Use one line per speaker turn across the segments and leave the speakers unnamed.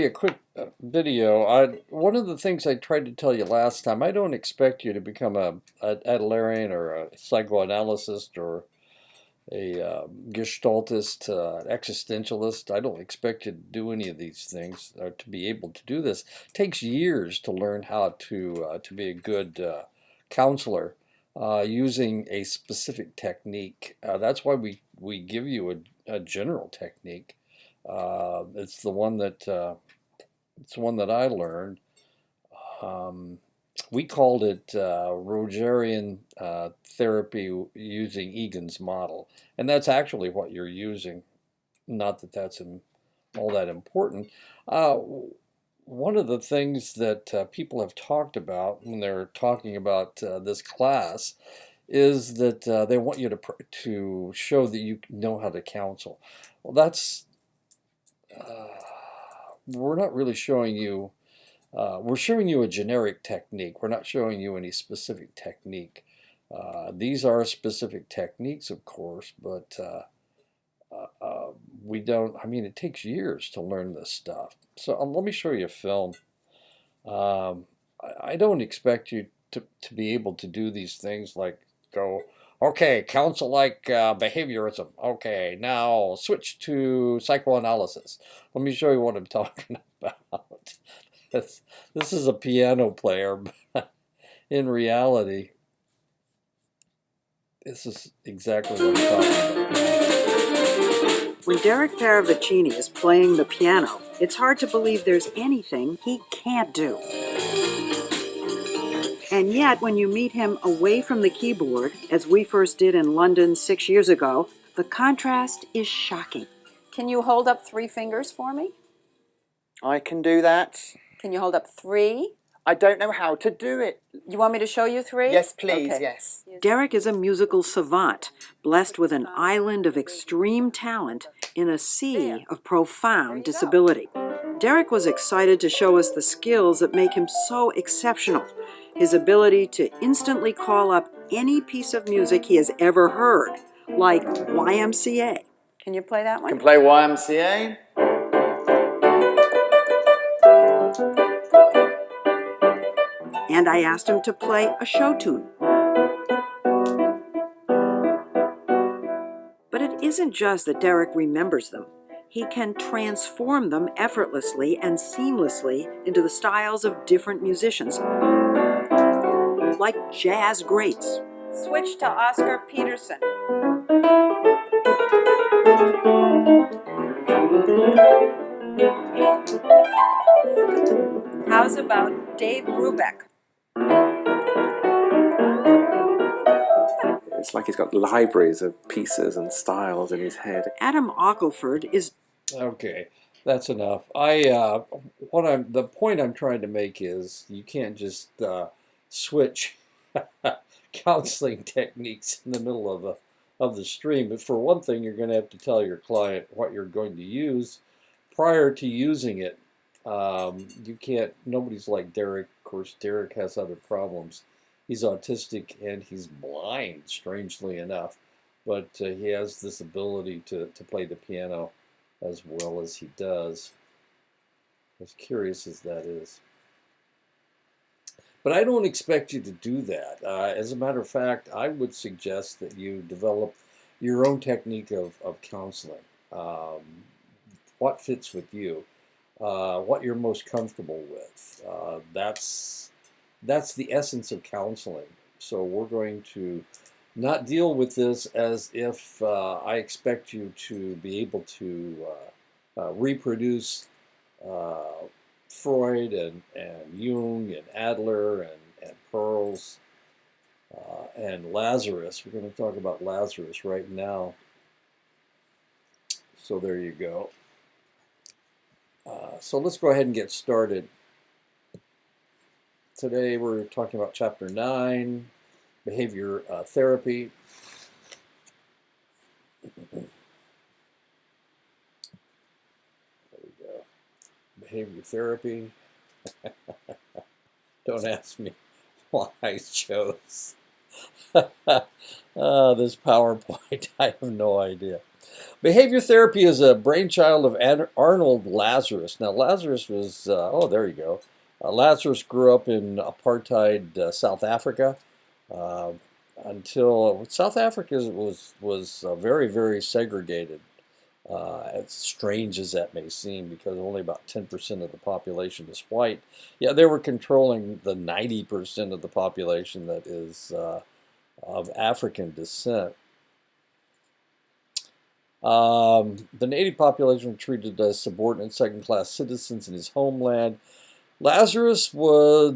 A quick video. One of the things I tried to tell you last time, I don't expect you to become a Adlerian or a psychoanalyst or a Gestaltist, existentialist. I don't expect you to do any of these things or to be able to do this. It takes years to learn how to be a good counselor using a specific technique. That's why we give you a general technique. It's the one that I learned. Um, we called it Rogerian therapy using Egan's model, and that's actually what you're using. Not that that's all that important. Uh, One of the things that people have talked about when they're talking about this class is that they want you to show that you know how to counsel. Well, that's uh, we're not really showing you. We're showing you a generic technique. We're not showing you any specific technique. These are specific techniques, of course, but we don't. I mean, it takes years to learn this stuff. So let me show you a film. I don't expect you to be able to do these things like go, okay, counsel like behaviorism. Okay, now switch to psychoanalysis. Let me show you what I'm talking about. This, this is a piano player, but in reality, this is exactly what I'm talking about.
When Derek Paravicini is playing the piano, it's hard to believe there's anything he can't do. And yet, when you meet him away from the keyboard, as we first did in London 6 years ago, the contrast is shocking.
Can you hold up 3 fingers for me?
I can do that.
Can you hold up 3?
I don't know how to do it.
You want me to show you 3?
Yes, please,
Okay.
yes.
Derek is a musical savant, blessed with an island of extreme talent in a sea of profound disability. Derek was excited to show us the skills that make him so exceptional. His ability to instantly call up any piece of music he has ever heard, like YMCA.
Can you play that one?
Can play YMCA.
And I asked him to play a show tune. But it isn't just that Derek remembers them. He can transform them effortlessly and seamlessly into the styles of different musicians, like jazz greats.
Switch to Oscar Peterson. How's about Dave Brubeck?
It's like he's got libraries of pieces and styles in his head.
Adam Ockelford is...
Okay, that's enough. The point I'm trying to make is you can't just switch counseling techniques in the middle of the stream. But for one thing, you're going to have to tell your client what you're going to use prior to using it. You can't. Nobody's like Derek. Of course, Derek has other problems. He's autistic and he's blind, strangely enough, but he has this ability to play the piano as well as he does, as curious as that is. But I don't expect you to do that. As a matter of fact, I would suggest that you develop your own technique of counseling. What fits with you, what you're most comfortable with. That's the essence of counseling. So we're going to not deal with this as if I expect you to be able to reproduce Freud and Jung and Adler and Pearls and Lazarus. We're going to talk about Lazarus right now. So there you go. So let's go ahead and get started. Today we're talking about Chapter 9, Behavior Therapy. There we go. Behavior Therapy. Don't ask me why I chose this PowerPoint. I have no idea. Behavior therapy is a brainchild of Arnold Lazarus. Now, Lazarus was, oh, there you go. Lazarus grew up in apartheid South Africa uh, until South Africa was very, very segregated. As strange as that may seem, because only about 10% of the population is white. Yeah, they were controlling the 90% of the population that is of African descent. The native population were treated as subordinate second-class citizens in his homeland. Lazarus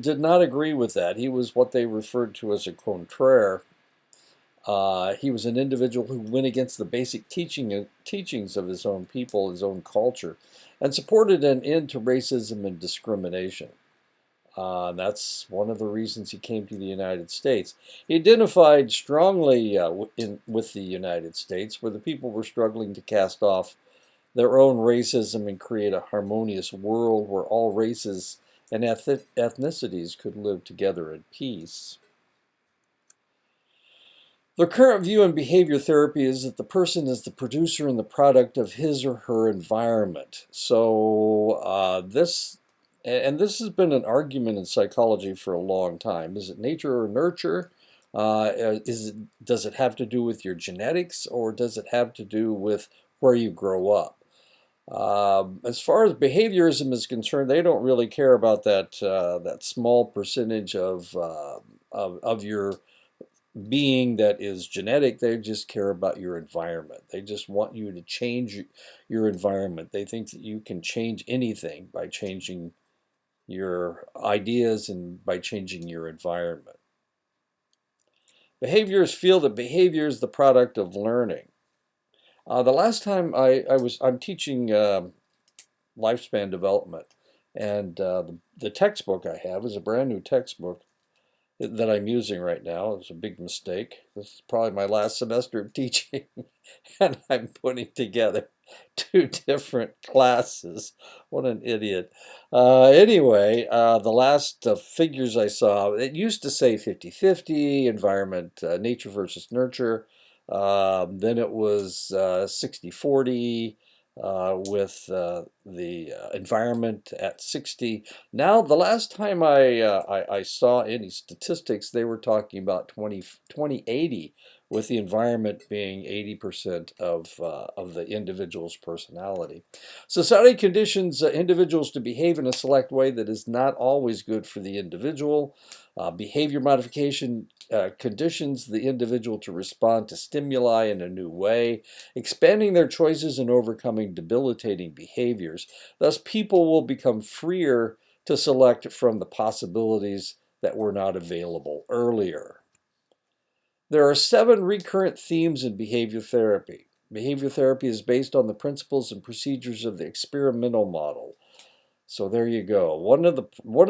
did not agree with that. He was what they referred to as a contraire. He was an individual who went against the basic teachings of his own people, his own culture, and supported an end to racism and discrimination. That's one of the reasons he came to the United States. He identified strongly with the United States, where the people were struggling to cast off their own racism and create a harmonious world where all races and ethnicities could live together in peace. The current view in behavior therapy is that the person is the producer and the product of his or her environment. So this has been an argument in psychology for a long time. Is it nature or nurture? Does it have to do with your genetics, or does it have to do with where you grow up? As far as behaviorism is concerned, they don't really care about that small percentage of your being that is genetic. They just care about your environment. They just want you to change your environment. They think that you can change anything by changing your ideas and by changing your environment. Behaviorists feel that behavior is the product of learning. The last time I'm teaching lifespan development, and the textbook I have is a brand new textbook that I'm using right now. It's a big mistake. This is probably my last semester of teaching, and I'm putting together two different classes. What an idiot. Anyway, the last figures I saw, it used to say 50-50, environment, nature versus nurture. Then it was 60-40 with the environment at 60. Now, the last time I saw any statistics, they were talking about 20-80, with the environment being 80% of the individual's personality. Society conditions individuals to behave in a select way that is not always good for the individual. Behavior modification conditions the individual to respond to stimuli in a new way, expanding their choices and overcoming debilitating behaviors. Thus, people will become freer to select from the possibilities that were not available earlier. There are 7 recurrent themes in behavior therapy. Behavior therapy is based on the principles and procedures of the experimental model. So there you go. One of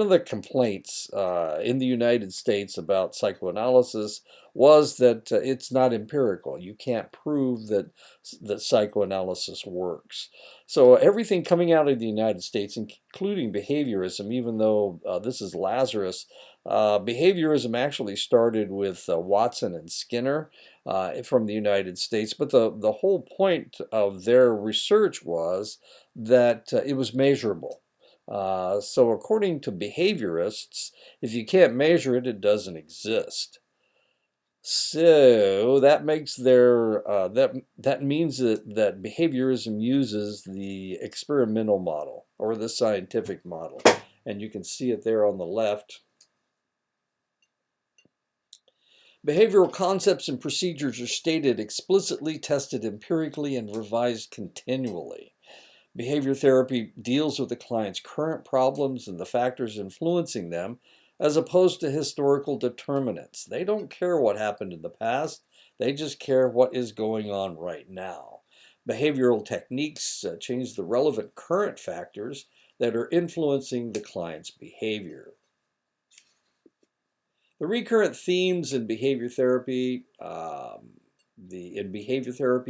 the complaints in the United States about psychoanalysis was that it's not empirical. You can't prove that psychoanalysis works. So everything coming out of the United States, including behaviorism, even though this is Lazarus, behaviorism actually started with Watson and Skinner from the United States. But the whole point of their research was that it was measurable. So according to behaviorists, if you can't measure it, it doesn't exist. So that makes that means that behaviorism uses the experimental model or the scientific model, and you can see it there on the left. Behavioral concepts and procedures are stated explicitly, tested empirically, and revised continually. Behavior therapy deals with the client's current problems and the factors influencing them, as opposed to historical determinants. They don't care what happened in the past, they just care what is going on right now. Behavioral techniques change the relevant current factors that are influencing the client's behavior. The recurrent themes in behavior therapy,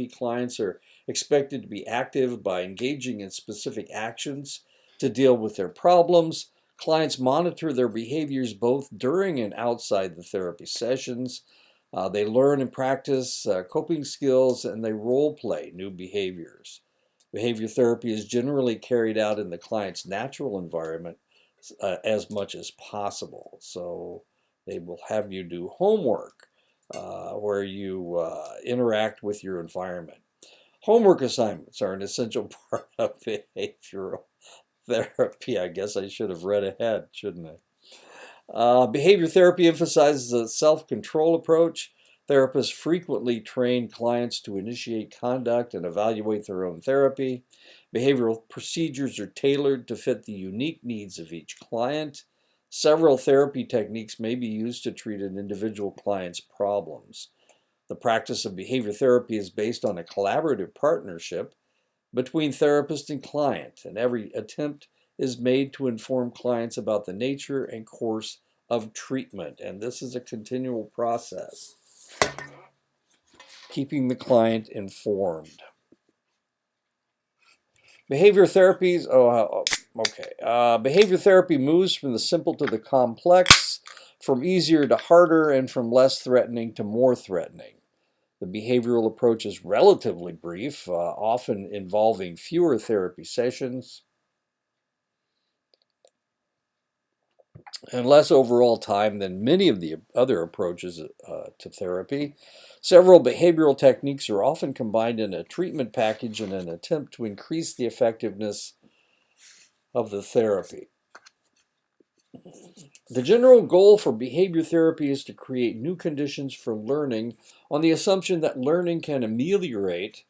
clients are expected to be active by engaging in specific actions to deal with their problems. Clients monitor their behaviors both during and outside the therapy sessions. They learn and practice coping skills, and they role play new behaviors. Behavior therapy is generally carried out in the client's natural environment as much as possible. So they will have you do homework where you interact with your environment. Homework assignments are an essential part of behavioral therapy. I guess I should have read ahead, shouldn't I? Behavior therapy emphasizes a self-control approach. Therapists frequently train clients to initiate conduct and evaluate their own therapy. Behavioral procedures are tailored to fit the unique needs of each client. Several therapy techniques may be used to treat an individual client's problems. The practice of behavior therapy is based on a collaborative partnership between therapist and client, and every attempt is made to inform clients about the nature and course of treatment. And this is a continual process, keeping the client informed. Behavior therapies, behavior therapy moves from the simple to the complex, from easier to harder, and from less threatening to more threatening. The behavioral approach is relatively brief, often involving fewer therapy sessions and less overall time than many of the other approaches to therapy. Several behavioral techniques are often combined in a treatment package in an attempt to increase the effectiveness of the therapy. The general goal for behavior therapy is to create new conditions for learning on the assumption that learning can ameliorate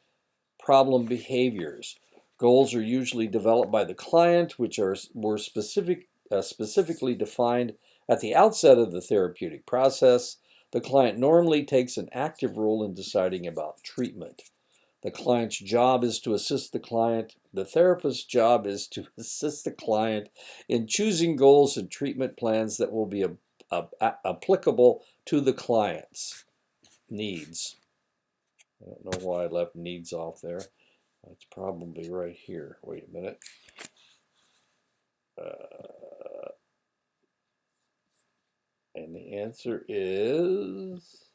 problem behaviors. Goals are usually developed by the client, which are more specifically defined at the outset of the therapeutic process. The client normally takes an active role in deciding about treatment. The client's job is to assist the client. The therapist's job is to assist the client in choosing goals and treatment plans that will be applicable to the client's needs. I don't know why I left needs off there. It's probably right here. Wait a minute. And the answer is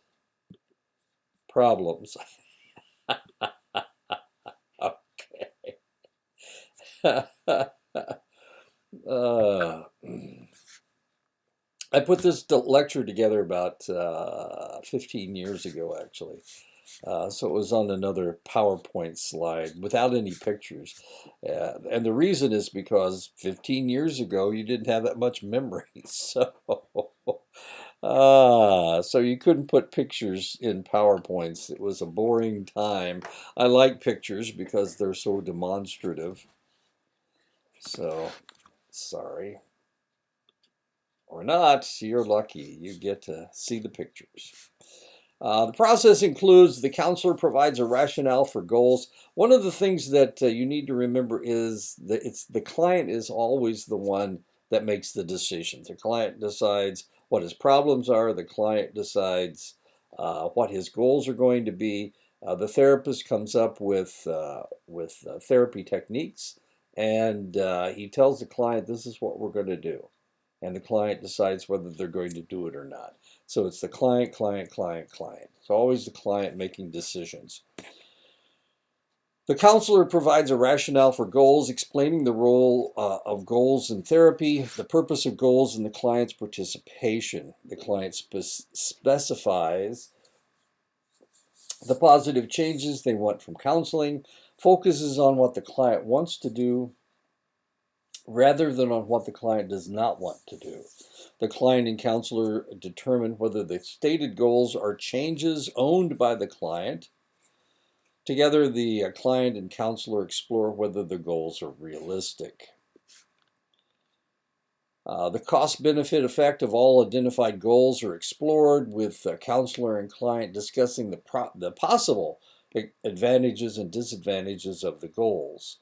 problems. Okay. I put this lecture together about 15 years ago, actually. So it was on another PowerPoint slide without any pictures. And the reason is because 15 years ago, you didn't have that much memory. So you couldn't put pictures in PowerPoints. It was a boring time. I like pictures because they're so demonstrative. So, sorry. Or not, you're lucky. You get to see the pictures. The process includes the counselor provides a rationale for goals. One of the things that you need to remember is that the client is always the one that makes the decisions. The client decides what his problems are. The client decides what his goals are going to be. The therapist comes up with therapy techniques, and he tells the client, this is what we're going to do. And the client decides whether they're going to do it or not. So it's the client, client, client, client. It's always the client making decisions. The counselor provides a rationale for goals, explaining the role of goals in therapy, the purpose of goals, and the client's participation. The client specifies the positive changes they want from counseling, focuses on what the client wants to do, rather than on what the client does not want to do. The client and counselor determine whether the stated goals are changes owned by the client. Together, the client and counselor explore whether the goals are realistic. The cost-benefit effect of all identified goals are explored, with counselor and client discussing the possible advantages and disadvantages of the goals.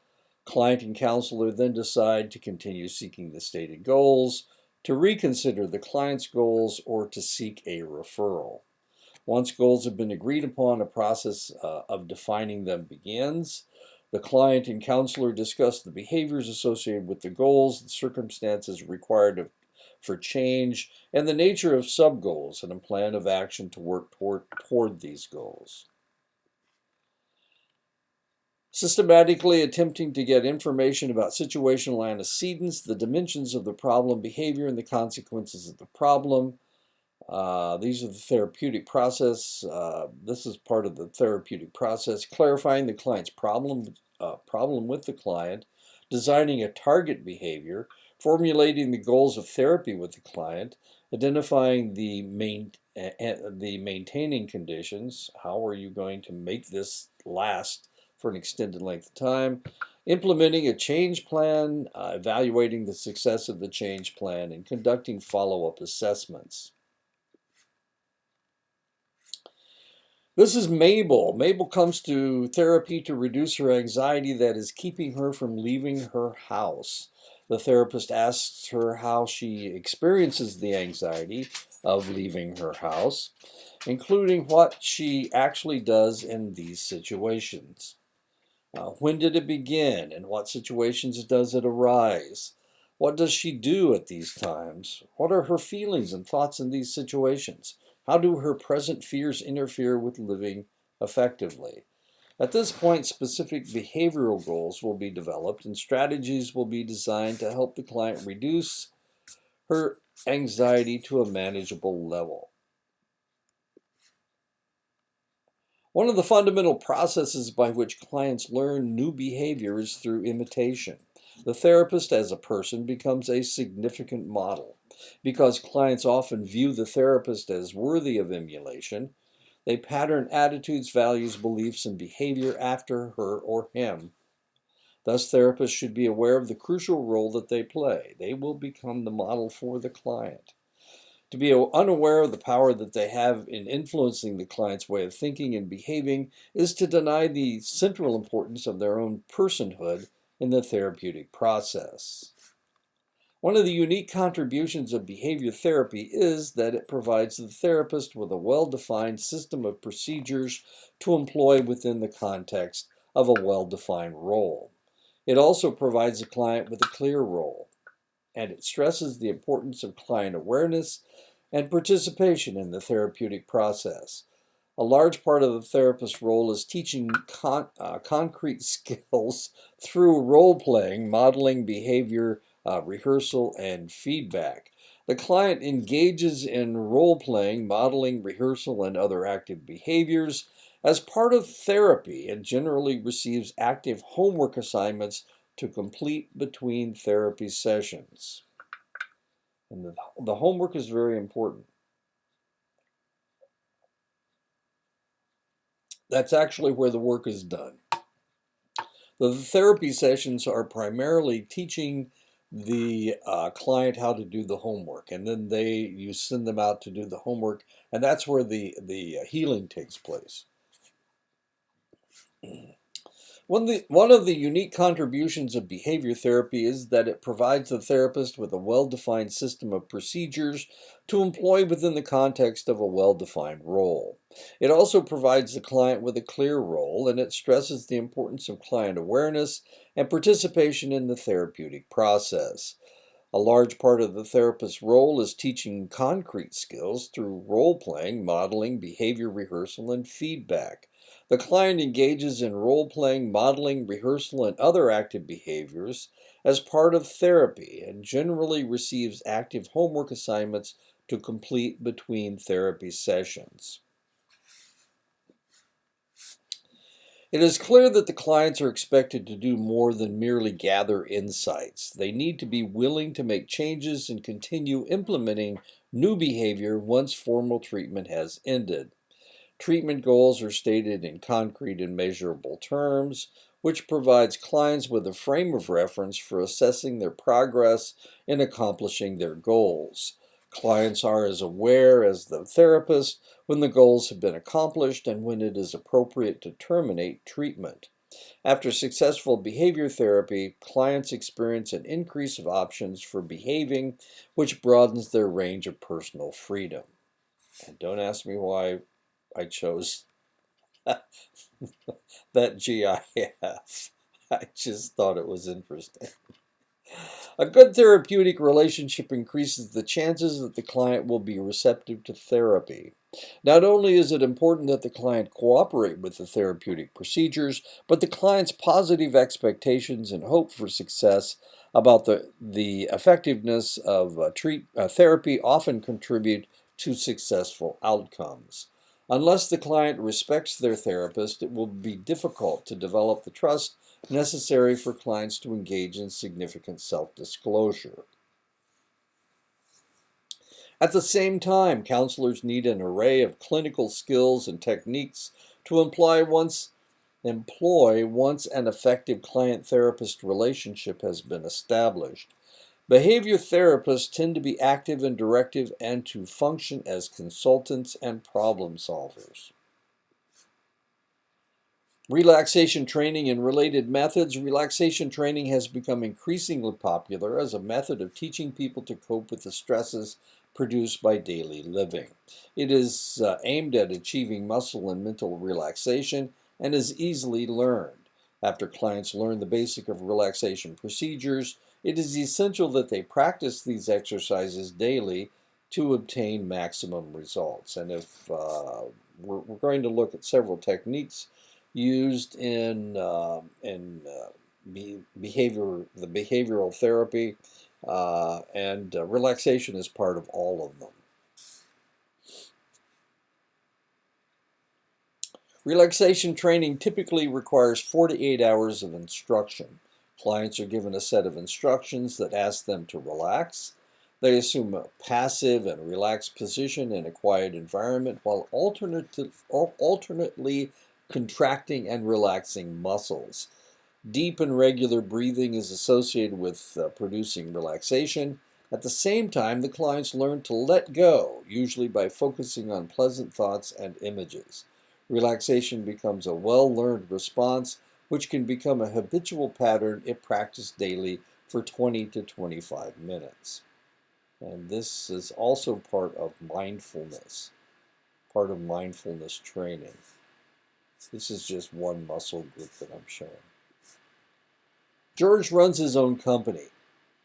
Client and counselor then decide to continue seeking the stated goals, to reconsider the client's goals, or to seek a referral. Once goals have been agreed upon, a process of defining them begins. The client and counselor discuss the behaviors associated with the goals, the circumstances required for change, and the nature of sub-goals and a plan of action to work toward these goals. Systematically attempting to get information about situational antecedents, the dimensions of the problem behavior, and the consequences of the problem. These are the therapeutic process. This is part of the therapeutic process. Clarifying the client's problem with the client, designing a target behavior, formulating the goals of therapy with the client, identifying the maintaining conditions. How are you going to make this last for an extended length of time? Implementing a change plan, evaluating the success of the change plan, and conducting follow-up assessments. This is Mabel. Mabel comes to therapy to reduce her anxiety that is keeping her from leaving her house. The therapist asks her how she experiences the anxiety of leaving her house, including what she actually does in these situations. When did it begin? In what situations does it arise? What does she do at these times? What are her feelings and thoughts in these situations? How do her present fears interfere with living effectively? At this point, specific behavioral goals will be developed and strategies will be designed to help the client reduce her anxiety to a manageable level. One of the fundamental processes by which clients learn new behavior is through imitation. The therapist as a person becomes a significant model. Because clients often view the therapist as worthy of emulation, they pattern attitudes, values, beliefs, and behavior after her or him. Thus, therapists should be aware of the crucial role that they play. They will become the model for the client. To be unaware of the power that they have in influencing the client's way of thinking and behaving is to deny the central importance of their own personhood in the therapeutic process. One of the unique contributions of behavior therapy is that it provides the therapist with a well-defined system of procedures to employ within the context of a well-defined role. It also provides the client with a clear role, and it stresses the importance of client awareness and participation in the therapeutic process. A large part of the therapist's role is teaching concrete skills through role-playing, modeling behavior, rehearsal, and feedback. The client engages in role-playing, modeling, rehearsal, and other active behaviors as part of therapy and generally receives active homework assignments to complete between therapy sessions. And the homework is very important. That's actually where the work is done. The therapy sessions are primarily teaching the client how to do the homework, and then you send them out to do the homework, and that's where the healing takes place. One of the unique contributions of behavior therapy is that it provides the therapist with a well-defined system of procedures to employ within the context of a well-defined role. It also provides the client with a clear role, and it stresses the importance of client awareness and participation in the therapeutic process. A large part of the therapist's role is teaching concrete skills through role-playing, modeling, behavior rehearsal, and feedback. The client engages in role-playing, modeling, rehearsal, and other active behaviors as part of therapy and generally receives active homework assignments to complete between therapy sessions. It is clear that the clients are expected to do more than merely gather insights. They need to be willing to make changes and continue implementing new behavior once formal treatment has ended. Treatment goals are stated in concrete and measurable terms, which provides clients with a frame of reference for assessing their progress in accomplishing their goals. Clients are as aware as the therapist when the goals have been accomplished and when it is appropriate to terminate treatment. After successful behavior therapy, clients experience an increase of options for behaving, which broadens their range of personal freedom. And don't ask me why I chose that GIF. I just thought it was interesting. A good therapeutic relationship increases the chances that the client will be receptive to therapy. Not only is it important that the client cooperate with the therapeutic procedures, but the client's positive expectations and hope for success about the effectiveness of therapy often contribute to successful outcomes. Unless the client respects their therapist, it will be difficult to develop the trust necessary for clients to engage in significant self-disclosure. At the same time, counselors need an array of clinical skills and techniques to employ once an effective client-therapist relationship has been established. Behavior therapists tend to be active and directive and to function as consultants and problem solvers. Relaxation training and related methods. Relaxation training has become increasingly popular as a method of teaching people to cope with the stresses produced by daily living. It is aimed at achieving muscle and mental relaxation and is easily learned. After clients learn the basic of relaxation procedures, it is essential that they practice these exercises daily to obtain maximum results. And if we're going to look at several techniques used in the behavioral therapy, and relaxation is part of all of them. Relaxation training typically requires 4 to 8 hours of instruction. Clients are given a set of instructions that ask them to relax. They assume a passive and relaxed position in a quiet environment while alternately contracting and relaxing muscles. Deep and regular breathing is associated with producing relaxation. At the same time, the clients learn to let go, usually by focusing on pleasant thoughts and images. Relaxation becomes a well-learned response, which can become a habitual pattern if practiced daily for 20 to 25 minutes. And this is also part of mindfulness training. This is just one muscle group that I'm showing. George runs his own company.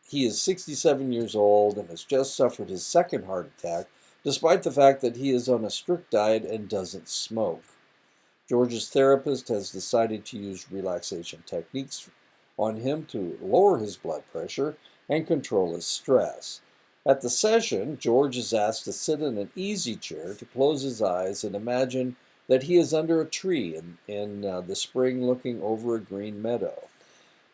He is 67 years old and has just suffered his second heart attack, despite the fact that he is on a strict diet and doesn't smoke. George's therapist has decided to use relaxation techniques on him to lower his blood pressure and control his stress. At the session, George is asked to sit in an easy chair, to close his eyes, and imagine that he is under a tree in the spring looking over a green meadow.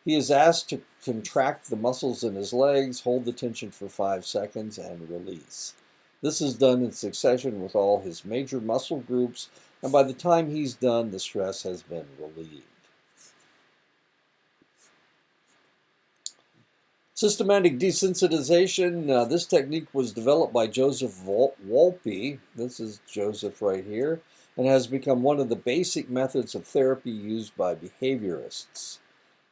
He is asked to contract the muscles in his legs, hold the tension for 5 seconds, and release. This is done in succession with all his major muscle groups, and by the time he's done, the stress has been relieved. Systematic desensitization. This technique was developed by Joseph Wolpe. This is Joseph right here, and has become one of the basic methods of therapy used by behaviorists.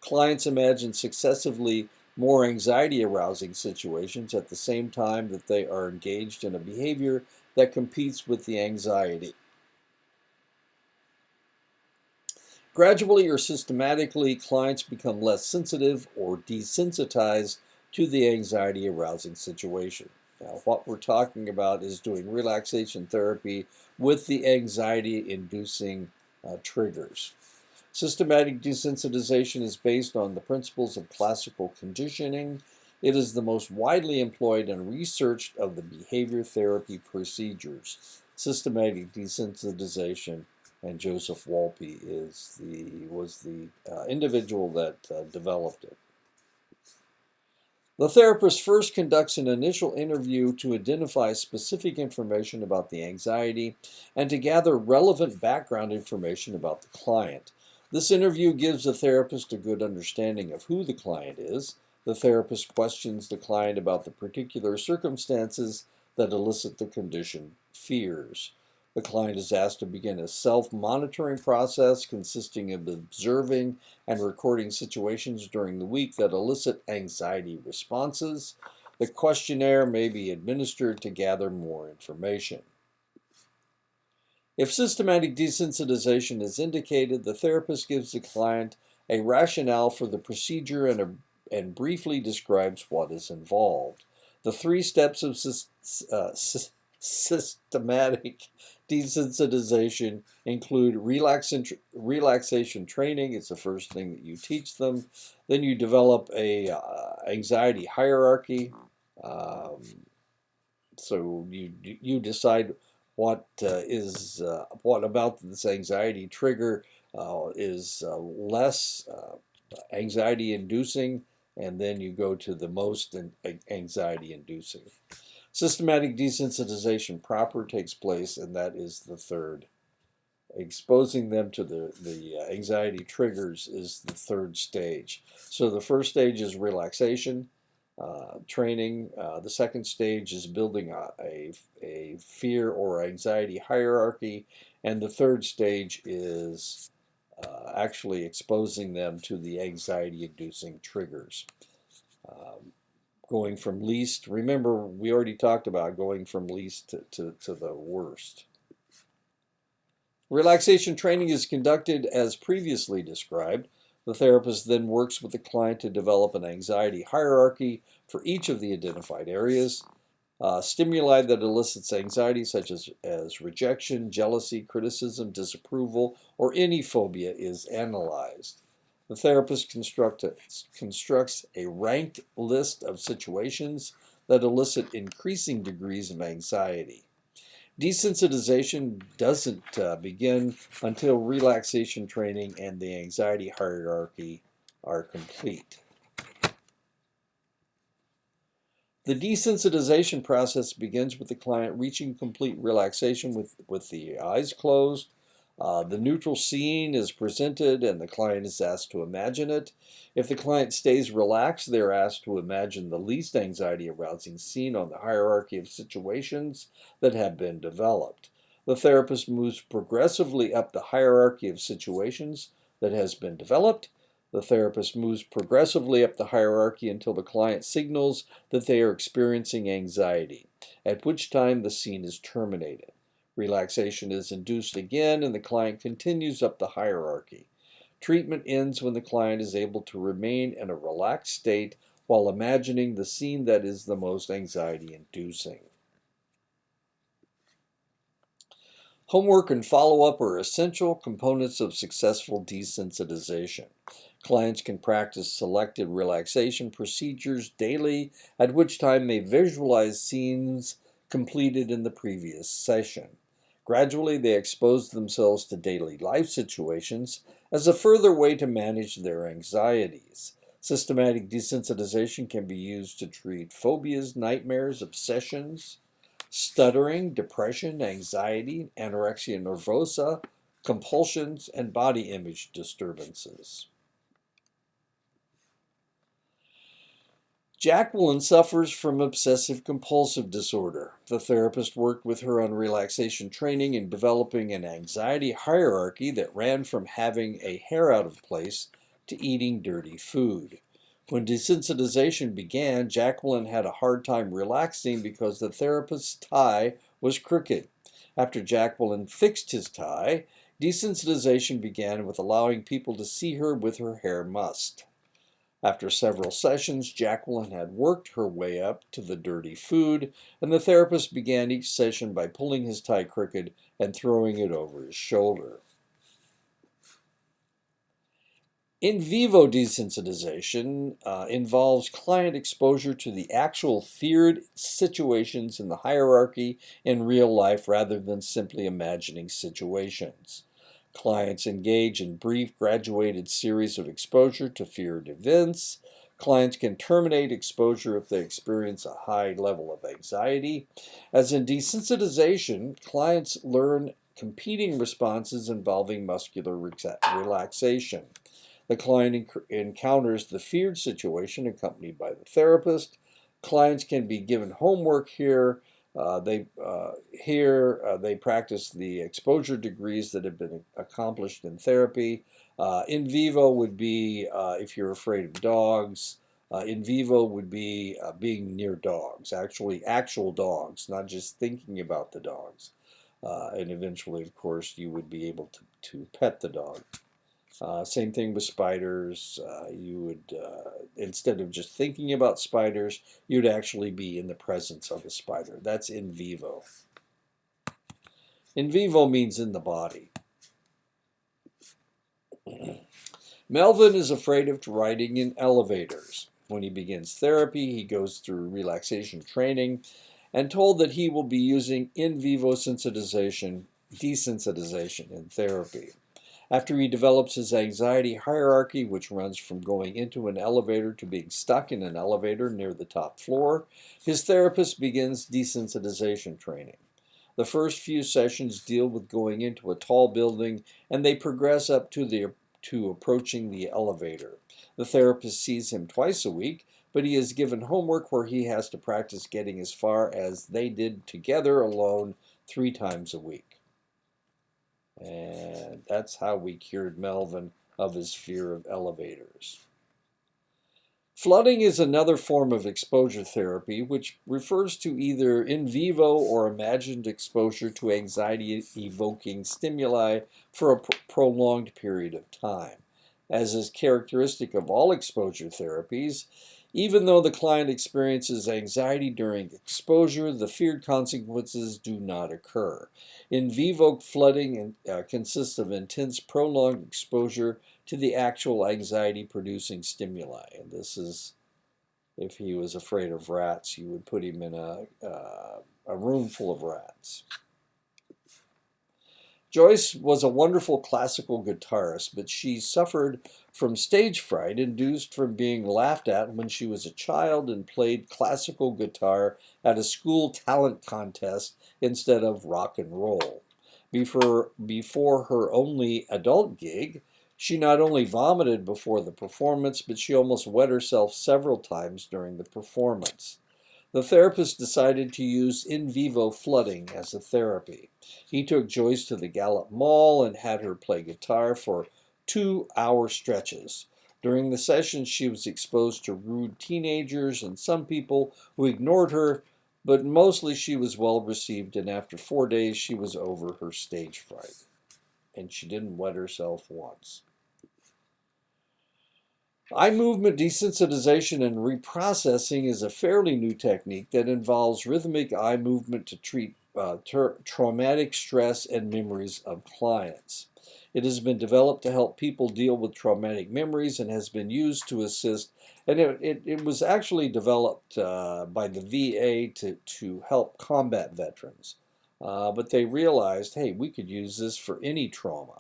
Clients imagine successively more anxiety-arousing situations at the same time that they are engaged in a behavior that competes with the anxiety. Gradually or systematically, clients become less sensitive or desensitized to the anxiety-arousing situation. Now, what we're talking about is doing relaxation therapy with the anxiety-inducing triggers. Systematic desensitization is based on the principles of classical conditioning. It is the most widely employed and researched of the behavior therapy procedures. Systematic desensitization, and Joseph Wolpe was the individual that developed it. The therapist first conducts an initial interview to identify specific information about the anxiety and to gather relevant background information about the client. This interview gives the therapist a good understanding of who the client is. The therapist questions the client about the particular circumstances that elicit the conditioned fears. The client is asked to begin a self-monitoring process consisting of observing and recording situations during the week that elicit anxiety responses. The questionnaire may be administered to gather more information. If systematic desensitization is indicated, the therapist gives the client a rationale for the procedure and and briefly describes what is involved. The 3 steps of systematic desensitization include relaxation training. It's the first thing that you teach them. Then you develop a anxiety hierarchy. Um, so you decide what what about this anxiety trigger is less anxiety inducing, and then you go to the most anxiety inducing. Systematic desensitization proper takes place, and that is the third. Exposing them to the anxiety triggers is the third stage. So the first stage is relaxation training. The second stage is building a fear or anxiety hierarchy. And the third stage is actually exposing them to the anxiety-inducing triggers. Going from least, remember we already talked about going from least to the worst. Relaxation training is conducted as previously described. The therapist then works with the client to develop an anxiety hierarchy for each of the identified areas. Stimuli that elicits anxiety, such as rejection, jealousy, criticism, disapproval, or any phobia, is analyzed. The therapist constructs a ranked list of situations that elicit increasing degrees of anxiety. Desensitization doesn't begin until relaxation training and the anxiety hierarchy are complete. The desensitization process begins with the client reaching complete relaxation with the eyes closed. The neutral scene is presented and the client is asked to imagine it. If the client stays relaxed, they're asked to imagine the least anxiety-arousing scene on the hierarchy of situations that have been developed. The therapist moves progressively up the hierarchy of situations that has been developed. The therapist moves progressively up the hierarchy until the client signals that they are experiencing anxiety, at which time the scene is terminated. Relaxation is induced again, and the client continues up the hierarchy. Treatment ends when the client is able to remain in a relaxed state while imagining the scene that is the most anxiety-inducing. Homework and follow-up are essential components of successful desensitization. Clients can practice selected relaxation procedures daily, at which time they visualize scenes completed in the previous session. Gradually, they expose themselves to daily life situations as a further way to manage their anxieties. Systematic desensitization can be used to treat phobias, nightmares, obsessions, stuttering, depression, anxiety, anorexia nervosa, compulsions, and body image disturbances. Jacqueline suffers from obsessive-compulsive disorder. The therapist worked with her on relaxation training and developing an anxiety hierarchy that ran from having a hair out of place to eating dirty food. When desensitization began, Jacqueline had a hard time relaxing because the therapist's tie was crooked. After Jacqueline fixed his tie, desensitization began with allowing people to see her with her hair mussed. After several sessions, Jacqueline had worked her way up to the dirty food, and the therapist began each session by pulling his tie crooked and throwing it over his shoulder. In vivo desensitization involves client exposure to the actual feared situations in the hierarchy in real life rather than simply imagining situations. Clients engage in brief graduated series of exposure to feared events. Clients can terminate exposure if they experience a high level of anxiety. As in desensitization, clients learn competing responses involving muscular relaxation. The client encounters the feared situation accompanied by the therapist. Clients can be given homework here. They practice the exposure degrees that have been accomplished in therapy. In vivo would be if you're afraid of dogs. In vivo would be being near dogs, actual dogs, not just thinking about the dogs. And eventually, of course, you would be able to pet the dog. Same thing with spiders. You would, instead of just thinking about spiders, you'd actually be in the presence of a spider. That's in vivo. In vivo means in the body. Melvin is afraid of riding in elevators. When he begins therapy, he goes through relaxation training and told that he will be using in vivo desensitization in therapy. After he develops his anxiety hierarchy, which runs from going into an elevator to being stuck in an elevator near the top floor, his therapist begins desensitization training. The first few sessions deal with going into a tall building, and they progress up to approaching the elevator. The therapist sees him twice a week, but he is given homework where he has to practice getting as far as they did together alone 3 times a week. And that's how we cured Melvin of his fear of elevators. Flooding is another form of exposure therapy, which refers to either in vivo or imagined exposure to anxiety-evoking stimuli for a prolonged period of time. As is characteristic of all exposure therapies, even though the client experiences anxiety during exposure, the feared consequences do not occur. In vivo flooding consists of intense prolonged exposure to the actual anxiety-producing stimuli. And this is, if he was afraid of rats, you would put him in a room full of rats. Joyce was a wonderful classical guitarist, but she suffered from stage fright induced from being laughed at when she was a child and played classical guitar at a school talent contest instead of rock and roll. Before her only adult gig, she not only vomited before the performance, but she almost wet herself several times during the performance. The therapist decided to use in vivo flooding as a therapy. He took Joyce to the Gallup Mall and had her play guitar for 2-hour stretches. During the session, she was exposed to rude teenagers and some people who ignored her, but mostly she was well received, and after 4 days, she was over her stage fright. And she didn't wet herself once. Eye movement desensitization and reprocessing is a fairly new technique that involves rhythmic eye movement to treat traumatic stress and memories of clients. It has been developed to help people deal with traumatic memories and has been used to assist, and it was actually developed by the VA to help combat veterans. But they realized, hey, we could use this for any trauma.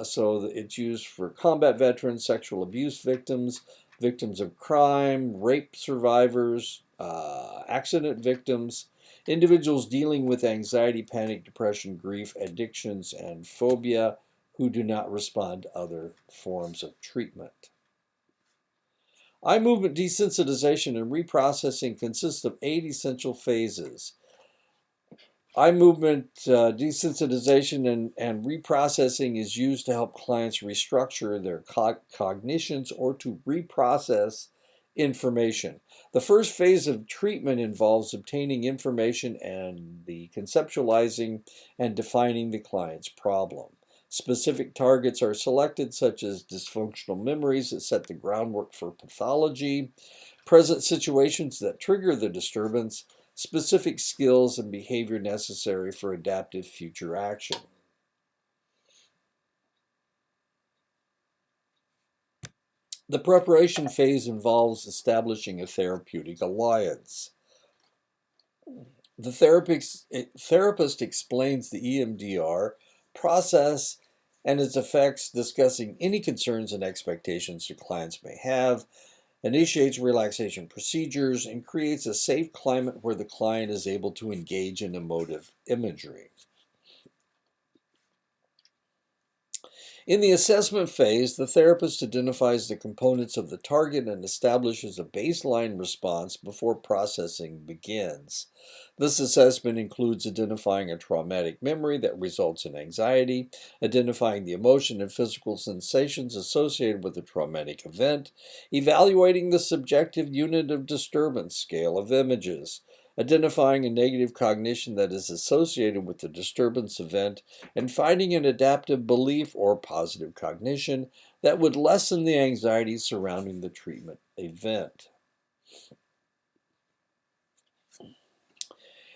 So it's used for combat veterans, sexual abuse victims, victims of crime, rape survivors, accident victims, individuals dealing with anxiety, panic, depression, grief, addictions, and phobia who do not respond to other forms of treatment. Eye movement desensitization and reprocessing consists of 8 essential phases. Eye movement desensitization and reprocessing is used to help clients restructure their cognitions or to reprocess information. The first phase of treatment involves obtaining information and the conceptualizing and defining the client's problem. Specific targets are selected, such as dysfunctional memories that set the groundwork for pathology, present situations that trigger the disturbance, specific skills and behavior necessary for adaptive future action. The preparation phase involves establishing a therapeutic alliance. The therapist explains the EMDR process and its effects, discussing any concerns and expectations the clients may have, initiates relaxation procedures, and creates a safe climate where the client is able to engage in emotive imagery. In the assessment phase, the therapist identifies the components of the target and establishes a baseline response before processing begins. This assessment includes identifying a traumatic memory that results in anxiety, identifying the emotion and physical sensations associated with the traumatic event, evaluating the subjective unit of disturbance scale of images, identifying a negative cognition that is associated with the disturbance event, and finding an adaptive belief or positive cognition that would lessen the anxiety surrounding the treatment event.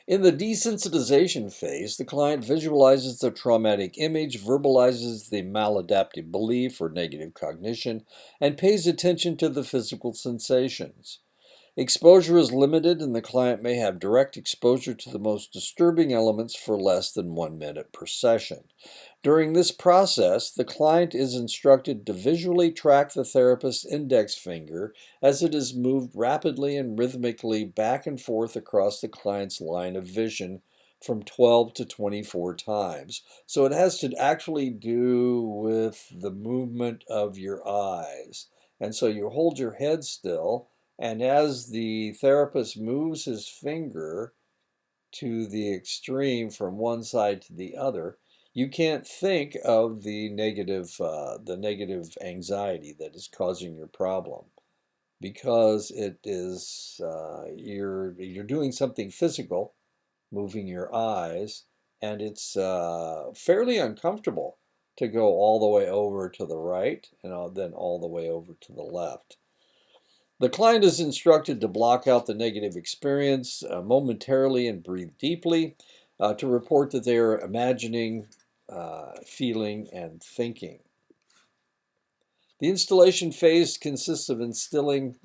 In the desensitization phase, the client visualizes the traumatic image, verbalizes the maladaptive belief or negative cognition, and pays attention to the physical sensations. Exposure is limited, and the client may have direct exposure to the most disturbing elements for less than 1 minute per session. During this process, the client is instructed to visually track the therapist's index finger as it is moved rapidly and rhythmically back and forth across the client's line of vision from 12 to 24 times. So it has to actually do with the movement of your eyes. And so you hold your head still, and as the therapist moves his finger to the extreme from one side to the other, you can't think of the negative anxiety that is causing your problem, because it is you're doing something physical, moving your eyes, and it's fairly uncomfortable to go all the way over to the right and then all the way over to the left. The client is instructed to block out the negative experience momentarily and breathe deeply to report that they are imagining, feeling, and thinking. The installation phase consists of installing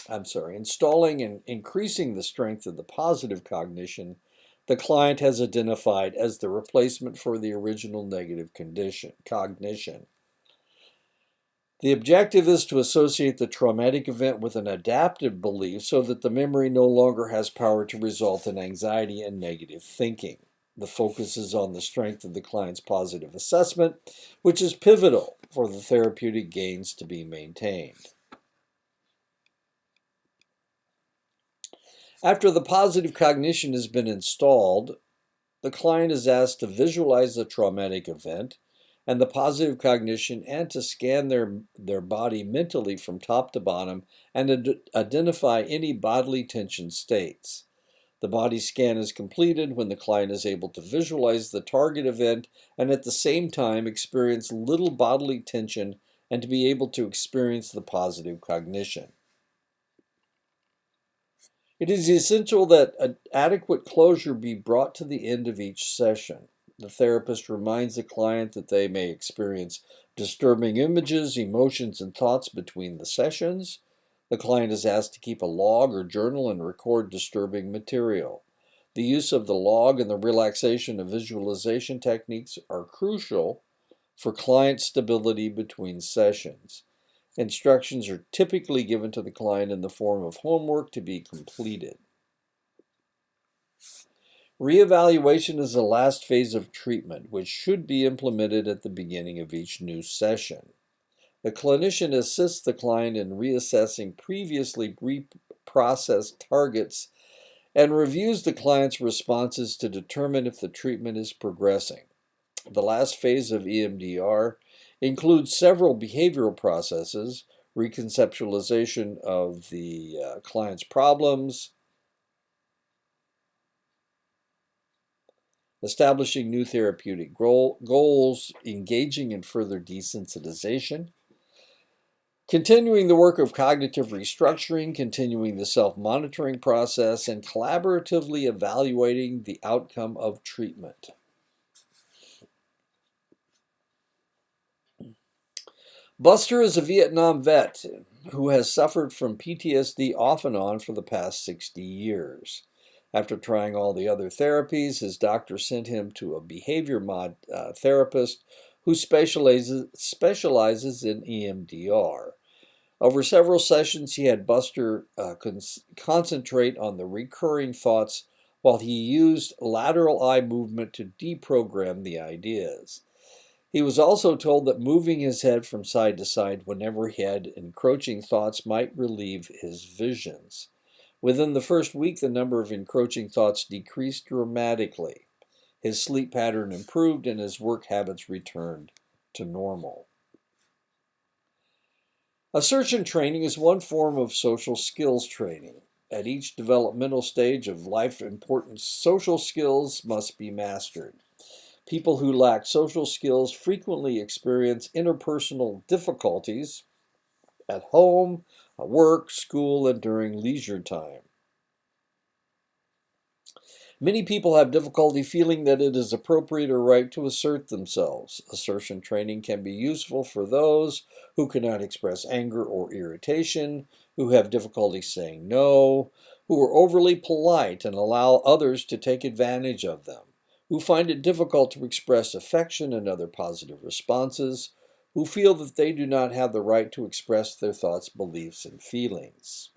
and increasing the strength of the positive cognition the client has identified as the replacement for the original negative cognition. The objective is to associate the traumatic event with an adaptive belief so that the memory no longer has power to result in anxiety and negative thinking. The focus is on the strength of the client's positive assessment, which is pivotal for the therapeutic gains to be maintained. After the positive cognition has been installed, the client is asked to visualize the traumatic event and the positive cognition, and to scan their body mentally from top to bottom and identify any bodily tension states. The body scan is completed when the client is able to visualize the target event and at the same time experience little bodily tension and to be able to experience the positive cognition. It is essential that adequate closure be brought to the end of each session. The therapist reminds the client that they may experience disturbing images, emotions, and thoughts between the sessions. The client is asked to keep a log or journal and record disturbing material. The use of the log and the relaxation of visualization techniques are crucial for client stability between sessions. Instructions are typically given to the client in the form of homework to be completed. Reevaluation is the last phase of treatment, which should be implemented at the beginning of each new session. The clinician assists the client in reassessing previously processed targets and reviews the client's responses to determine if the treatment is progressing. The last phase of EMDR includes several behavioral processes: reconceptualization of the client's problems, establishing new therapeutic goals, engaging in further desensitization, continuing the work of cognitive restructuring, continuing the self-monitoring process, and collaboratively evaluating the outcome of treatment. Buster is a Vietnam vet who has suffered from PTSD off and on for the past 60 years. After trying all the other therapies, his doctor sent him to a behavior therapist who specializes in EMDR. Over several sessions, he had Buster concentrate on the recurring thoughts while he used lateral eye movement to deprogram the ideas. He was also told that moving his head from side to side whenever he had encroaching thoughts might relieve his visions. Within the first week, the number of encroaching thoughts decreased dramatically. His sleep pattern improved and his work habits returned to normal. Assertion training is one form of social skills training. At each developmental stage of life, important social skills must be mastered. People who lack social skills frequently experience interpersonal difficulties at home, at work, school, and during leisure time. Many people have difficulty feeling that it is appropriate or right to assert themselves. Assertion training can be useful for those who cannot express anger or irritation, who have difficulty saying no, who are overly polite and allow others to take advantage of them, who find it difficult to express affection and other positive responses, who feel that they do not have the right to express their thoughts, beliefs, and feelings.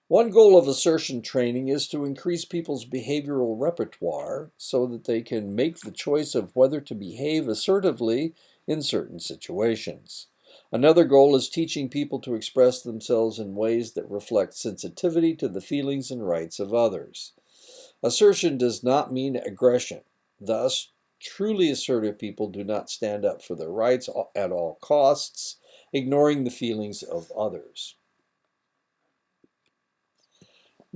One goal of assertion training is to increase people's behavioral repertoire so that they can make the choice of whether to behave assertively in certain situations. Another goal is teaching people to express themselves in ways that reflect sensitivity to the feelings and rights of others. Assertion does not mean aggression. Thus, truly assertive people do not stand up for their rights at all costs, ignoring the feelings of others.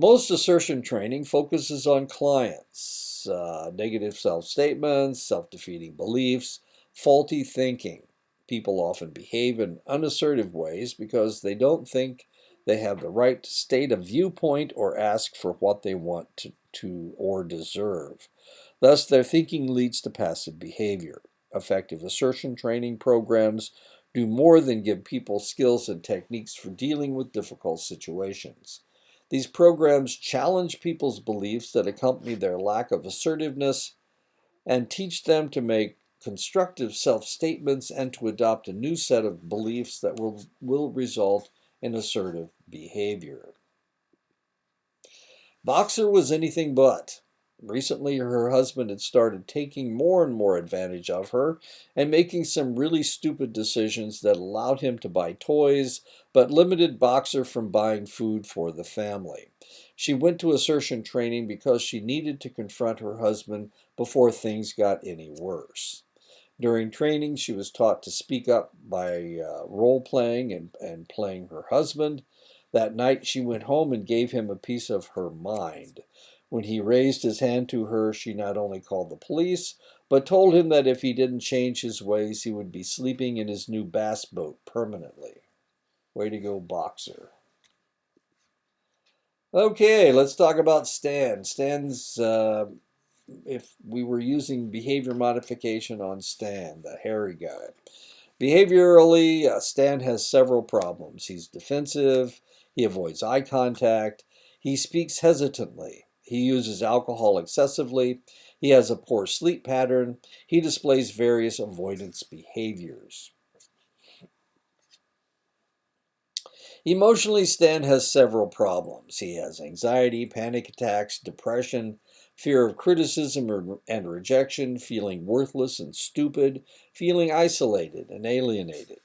Most assertion training focuses on clients, negative self statements, self defeating beliefs, faulty thinking. People often behave in unassertive ways because they don't think they have the right to state a viewpoint or ask for what they want to or deserve. Thus, their thinking leads to passive behavior. Effective assertion training programs do more than give people skills and techniques for dealing with difficult situations. These programs challenge people's beliefs that accompany their lack of assertiveness and teach them to make constructive self statements and to adopt a new set of beliefs that will result in assertive behavior. Boxer was anything but. Recently, her husband had started taking more and more advantage of her and making some really stupid decisions that allowed him to buy toys but limited Boxer from buying food for the family. She went to assertion training because she needed to confront her husband before things got any worse. During training, she was taught to speak up by role playing and playing her husband. That night, she went home and gave him a piece of her mind. When he raised his hand to her, she not only called the police, but told him that if he didn't change his ways, he would be sleeping in his new bass boat permanently. Way to go, Boxer. Okay, let's talk about Stan. If we were using behavior modification on Stan, the hairy guy. Behaviorally, Stan has several problems. He's defensive, he avoids eye contact, he speaks hesitantly, he uses alcohol excessively, he has a poor sleep pattern, he displays various avoidance behaviors. Emotionally, Stan has several problems. He has anxiety, panic attacks, depression, fear of criticism and rejection, feeling worthless and stupid, feeling isolated and alienated.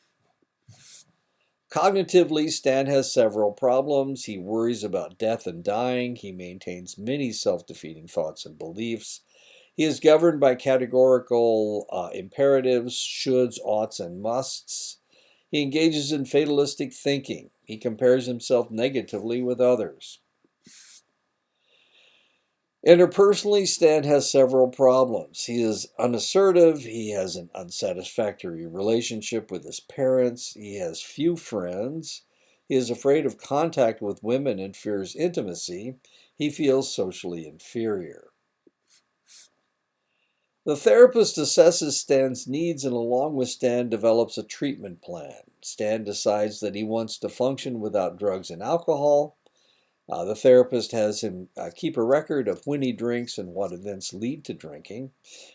Cognitively, Stan has several problems. He worries about death and dying. He maintains many self defeating thoughts and beliefs. He is governed by categorical imperatives, shoulds, oughts, and musts. He engages in fatalistic thinking. He compares himself negatively with others. Interpersonally, Stan has several problems. He is unassertive. He has an unsatisfactory relationship with his parents. He has few friends. He is afraid of contact with women and fears intimacy. He feels socially inferior. The therapist assesses Stan's needs and, along with Stan, develops a treatment plan. Stan decides that he wants to function without drugs and alcohol. The therapist has him keep a record of when he drinks and what events lead to drinking.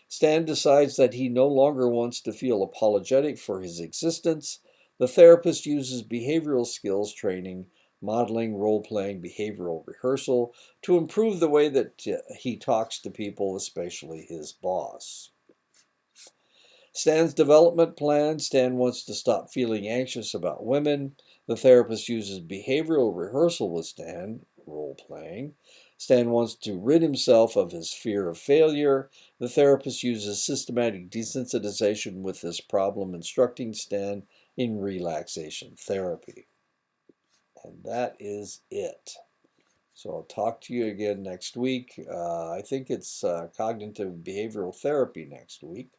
Stan decides that he no longer wants to feel apologetic for his existence. The therapist uses behavioral skills training, modeling, role playing, behavioral rehearsal to improve the way that he talks to people, especially his boss. Stan's development plan. Stan wants to stop feeling anxious about women. The therapist uses behavioral rehearsal with Stan, role playing. Stan wants to rid himself of his fear of failure. The therapist uses systematic desensitization with this problem, instructing Stan in relaxation therapy. And that is it. So I'll talk to you again next week. I think it's cognitive behavioral therapy next week.